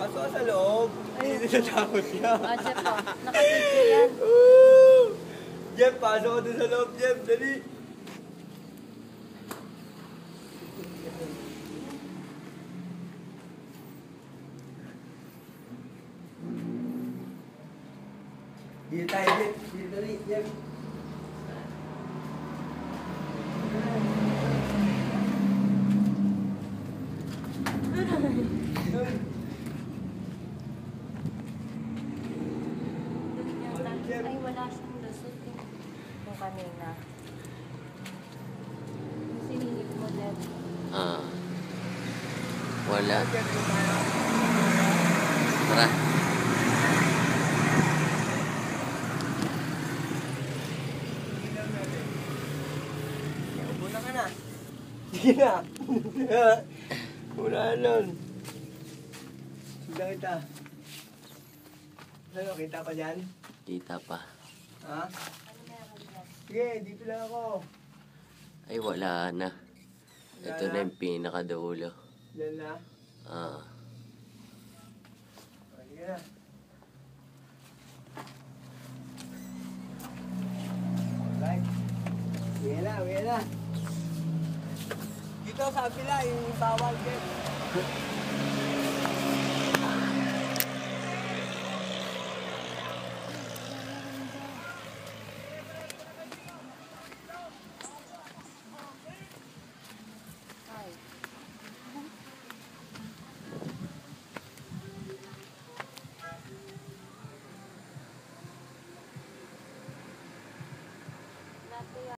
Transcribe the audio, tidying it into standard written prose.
Pasok sa loob. Hindi natakot ka. Jeff, nakapigil yan. Jeff, pasok ka doon sa loob, Jeff. Dali. Dito tayo, Jeff. Dito dali, Jeff. Ay, wala siyang lusot yung kanina. Sinilip mo, Jeff. Wala. Tara. Muna ka na. Sige na. Muna nun. Sudah kita. Ano, kita pa dyan? Kita pa. Ha? Sige, dito lang ako. Ay, wala na. Ito na yung pinakadulo. Diyan na? Sige na. Alright. Sige na, sige na. Dito sa pila, yung bawal din.